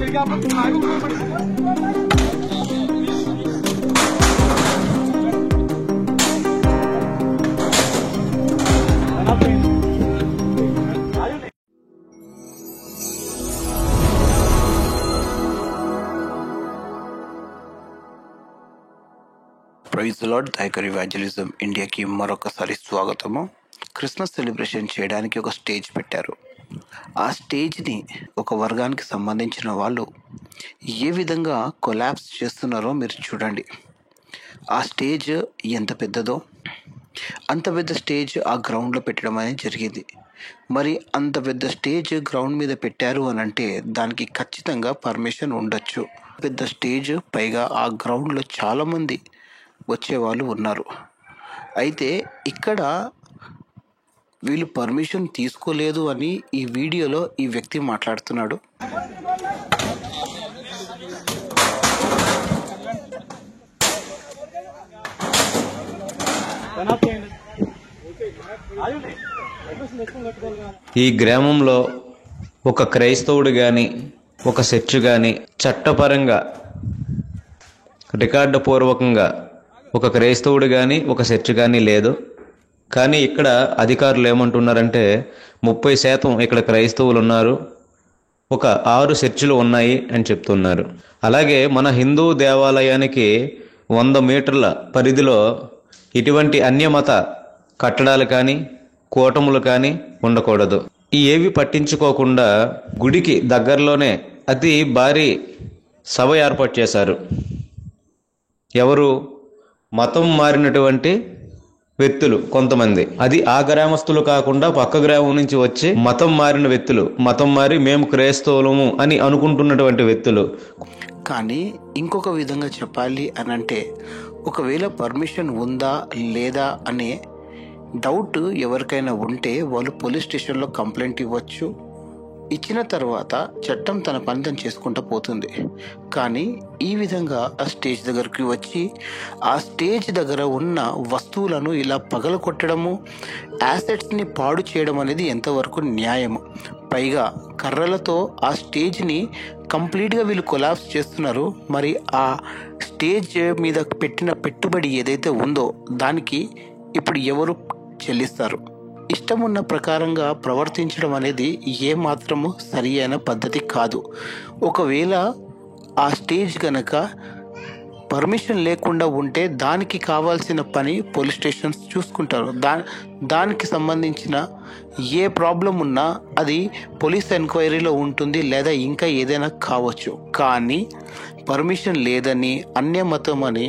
Praise lord. Tiger evangelism ఇండియాకి మరొకసారి స్వాగతము. Christmas celebration చేయడానికి ఒక స్టేజ్ పెట్టారు. ఆ స్టేజ్ని ఒక వర్గానికి సంబంధించిన వాళ్ళు ఏ విధంగా కొలాప్స్ చేస్తున్నారో మీరు చూడండి. ఆ స్టేజ్ ఎంత పెద్దదో అంత పెద్ద స్టేజ్ ఆ గ్రౌండ్లో పెట్టడం అనేది జరిగింది. మరి అంత పెద్ద స్టేజ్ గ్రౌండ్ మీద పెట్టారు అని అంటే దానికి ఖచ్చితంగా పర్మిషన్ ఉండొచ్చు. పెద్ద స్టేజ్, పైగా ఆ గ్రౌండ్లో చాలామంది వచ్చేవాళ్ళు ఉన్నారు. అయితే ఇక్కడ వీళ్ళు పర్మిషన్ తీసుకోలేదు అని ఈ వీడియోలో ఈ వ్యక్తి మాట్లాడుతున్నాడు. ఈ గ్రామంలో ఒక క్రైస్తవుడు కానీ ఒక చర్చ్ కానీ చట్టపరంగా రికార్డు పూర్వకంగా ఒక క్రైస్తవుడు కానీ ఒక చర్చ్ కానీ లేదు. కానీ ఇక్కడ అధికారులు ఏమంటున్నారంటే 30% ఇక్కడ క్రైస్తవులు ఉన్నారు, ఒక 6 చర్చిలు ఉన్నాయి అని చెప్తున్నారు. అలాగే మన హిందూ దేవాలయానికి 100 మీటర్ల పరిధిలో ఇటువంటి అన్యమత కట్టడాలు కానీ కూటములు కానీ ఉండకూడదు. ఈ ఏవి పట్టించుకోకుండా గుడికి దగ్గరలోనే అతి భారీ సభ ఏర్పాటు చేశారు. ఎవరు? మతం మారినటువంటి వ్యక్తులు కొంతమంది. అది ఆ గ్రామస్తులు కాకుండా పక్క గ్రామం నుంచి వచ్చి మతం మారిన వ్యక్తులు, మతం మారి మేము క్రైస్తవులము అని అనుకుంటున్నటువంటి వ్యక్తులు. కానీ ఇంకొక విధంగా చెప్పాలి అని అంటే, ఒకవేళ పర్మిషన్ ఉందా లేదా అనే డౌట్ ఎవరికైనా ఉంటే వాళ్ళు పోలీస్ స్టేషన్లో కంప్లైంట్ ఇవ్వచ్చు. ఇచ్చిన తర్వాత చట్టం తన పని తను చేసుకుంటూ పోతుంది. కానీ ఈ విధంగా ఆ స్టేజ్ దగ్గరికి వచ్చి ఆ స్టేజ్ దగ్గర ఉన్న వస్తువులను ఇలా పగలగొట్టడము, యాసెట్స్ని పాడు చేయడం అనేది ఎంతవరకు న్యాయము? పైగా కర్రలతో ఆ స్టేజ్ని కంప్లీట్గా వీళ్ళు కొలాప్స్ చేస్తున్నారు. మరి ఆ స్టేజ్ మీద పెట్టిన పెట్టుబడి ఏదైతే ఉందో దానికి ఇప్పుడు ఎవరు చెల్లిస్తారు? ఇష్టం ఉన్న ప్రకారంగా ప్రవర్తించడం అనేది ఏమాత్రము సరి అయిన పద్ధతి కాదు. ఒకవేళ ఆ స్టేజ్ కనుక పర్మిషన్ లేకుండా ఉంటే దానికి కావాల్సిన పని పోలీస్ స్టేషన్స్ చూసుకుంటారు. దానికి సంబంధించిన ఏ ప్రాబ్లం ఉన్నా అది పోలీస్ ఎంక్వైరీలో ఉంటుంది, లేదా ఇంకా ఏదైనా కావచ్చు. కానీ పర్మిషన్ లేదని, అన్యమతం అని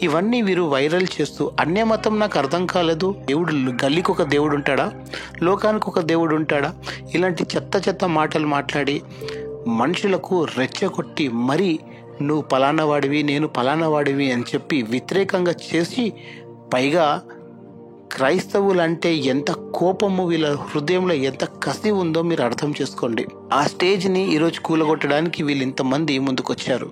ఇవన్నీ వీరు వైరల్ చేస్తూ, అన్యమతం నాకు అర్థం కాలేదు. దేవుడు గల్లీకి ఒక దేవుడు ఉంటాడా? లోకానికి ఒక దేవుడు ఉంటాడా? ఇలాంటి చెత్త మాటలు మాట్లాడి మనుషులకు రెచ్చగొట్టి మరీ నువ్వు పలానా వాడివి, నేను పలానా వాడివి అని చెప్పి వ్యతిరేకంగా చేసి, పైగా క్రైస్తవులంటే ఎంత కోపము, వీళ్ళ హృదయంలో ఎంత కసి ఉందో మీరు అర్థం చేసుకోండి. ఆ స్టేజ్ని ఈరోజు కూలగొట్టడానికి వీళ్ళు ఇంతమంది ముందుకొచ్చారు.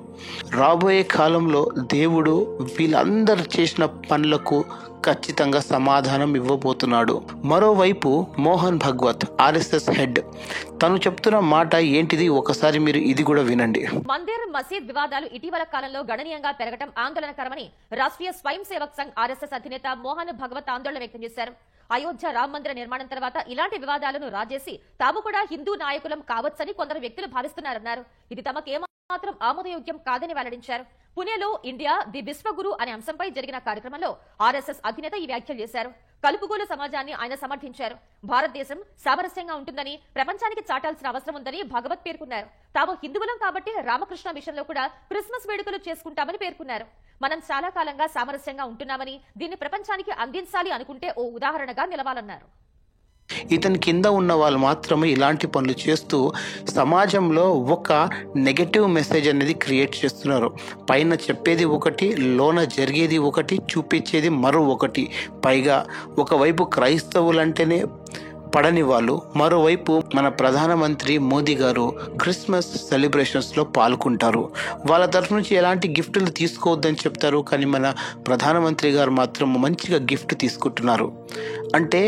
రాబోయే కాలంలో దేవుడు వీళ్ళందరూ చేసిన పనులకు ఖచ్చితంగా సమాధానం ఇవ్వబోతున్నాడు. మరోవైపు మోహన్ భగవత్ ఆర్ఎస్ఎస్ హెడ్, తను చెప్తున్న మాట ఏంటిది ఒకసారి మీరు ఇది కూడా వినండి. మందిర్ మసీద్ వివాదాలు ఇటీవల కాలంలో గణనీయంగా పెరగడం ఆందోళనకరమని రాష్ట్రీయ స్వయం సేవక్ సంఘ్ ఆర్ఎస్ఎస్ అధినేత మోహన్ భగవత్ ఆందోళన వ్యక్తం చేశారు. అయోధ్య రామ మందిర నిర్మాణం తర్వాత ఇలాంటి వివాదాలను రాజేసి తాము కూడా హిందూ నాయకులం కావచ్చని కొందరు వ్యక్తులు భావిస్తున్నారన్నారు. ఇది తమకేమాత్రం ఆమోదయోగ్యం కాదని వెల్లడించారు. పుణేలో ఇండియా ది విశ్వగురు అనే అంశంపై జరిగిన కార్యక్రమంలో ఆర్ఎస్ఎస్ అధినేత ఈ వ్యాఖ్యలు చేశారు. కలుపుగోలు సమాజాన్ని ఆయన సమర్థించారు. భారతదేశం సామరస్యంగా ఉంటుందని ప్రపంచానికి చాటాల్సిన అవసరం ఉందని భగవత్ పేర్కొన్నారు. తాము హిందువులం కాబట్టి రామకృష్ణ మిషన్లో కూడా క్రిస్మస్ వేడుకలు చేసుకుంటామని పేర్కొన్నారు. మనం చాలా కాలంగా సామరస్యంగా ఉంటున్నామని, దీన్ని ప్రపంచానికి అందించాలి అనుకుంటే ఓ ఉదాహరణగా నిలవాలన్నారు. ఇతని కింద ఉన్న వాళ్ళు మాత్రమే ఇలాంటి పనులు చేస్తూ సమాజంలో ఒక నెగటివ్ మెసేజ్ అనేది క్రియేట్ చేస్తున్నారు. పైన చెప్పేది ఒకటి, లోన జరిగేది ఒకటి, చూపించేది మరో ఒకటి. పైగా ఒకవైపు క్రైస్తవులంటేనే పడని వాళ్ళు, మరోవైపు మన ప్రధానమంత్రి మోదీ గారు క్రిస్మస్ సెలబ్రేషన్స్లో పాల్గొంటారు. వాళ్ళ తరఫు నుంచి ఎలాంటి గిఫ్టులు తీసుకోవద్దని చెప్తారు, కానీ మన ప్రధానమంత్రి గారు మాత్రం మంచిగా గిఫ్ట్ తీసుకుంటున్నారు. అంటే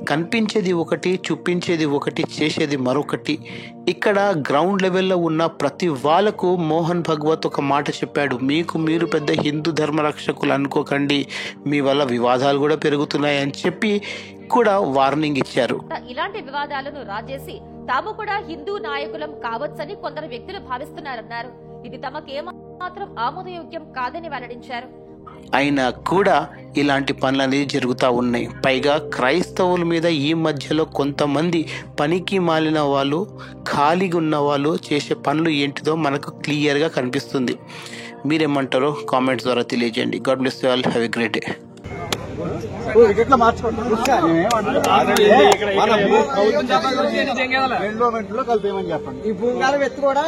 కనిపించేది ఒకటి, చూపించేది ఒకటి, చేసేది మరొకటి. ఇక్కడ గ్రౌండ్ లెవెల్లో ఉన్న ప్రతి వాళ్ళకు మోహన్ భగవత్ ఒక మాట చెప్పాడు, మీరు పెద్ద హిందూ ధర్మ రక్షకులు అనుకోకండి, మీ వల్ల వివాదాలు కూడా పెరుగుతున్నాయి అని చెప్పి కూడా వార్నింగ్ ఇచ్చారు. ఇలాంటి వివాదాలను రాజేసి తాము కూడా హిందూ నాయకులం కావచ్చని కొందరు వ్యక్తులు భావిస్తున్నారన్నారు. ఇది తమకేమాత్రం ఆమోదయోగ్యం కాదని వెల్లడించారు. అయినా కూడా ఇలాంటి పనులు అనేది జరుగుతూ ఉన్నాయి. పైగా క్రైస్తవుల మీద ఈ మధ్యలో కొంతమంది పనికి మాలిన వాళ్ళు, ఖాళీగా ఉన్న వాళ్ళు చేసే పనులు ఏంటిదో మనకు క్లియర్గా కనిపిస్తుంది. మీరేమంటారో కామెంట్స్ ద్వారా తెలియజేయండి. God bless you all, have a great day. ఈ భూమికాలం ఎత్తు కూడా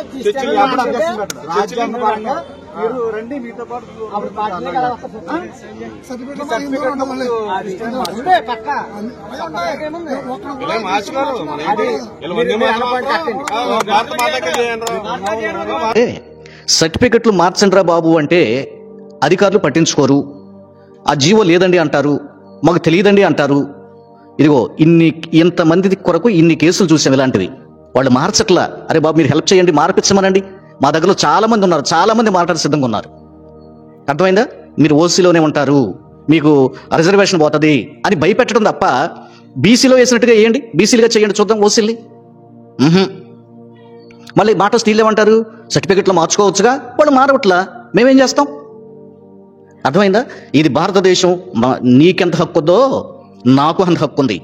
రాజ్యాంగ పరంగా మీరు రండి, మీతో పాటు సర్టిఫికెట్లు మార్చండిరా బాబు అంటే అధికారులు పట్టించుకోరు. ఆ జీవో లేదండి అంటారు, మాకు తెలియదండి అంటారు. ఇదిగో ఇంతమంది కొరకు ఇన్ని కేసులు చూసాం ఇలాంటివి. వాళ్ళు మార్చట్లా. అరే బాబు మీరు హెల్ప్ చేయండి, మార్పించమనండి. మా దగ్గరలో చాలా మంది ఉన్నారు, చాలా మంది మాట్లాడే సిద్ధంగా ఉన్నారు. అర్థమైందా? మీరు ఓసీలోనే ఉంటారు, మీకు రిజర్వేషన్ పోతుంది అని భయపెట్టడం తప్ప బీసీలో వేసినట్టుగా వేయండి, బీసీలుగా చేయండి చూద్దాం ఓసీల్ని. మళ్ళీ మాట స్టీల్ ఏమంటారు, సర్టిఫికెట్లో మార్చుకోవచ్చుగా, వాళ్ళు మారవట్లా, మేమేం చేస్తాం? అర్థమైందా? ఇది భారతదేశం. నీకెంత హక్కు ఉందో నాకు అంత హక్కు ఉంది.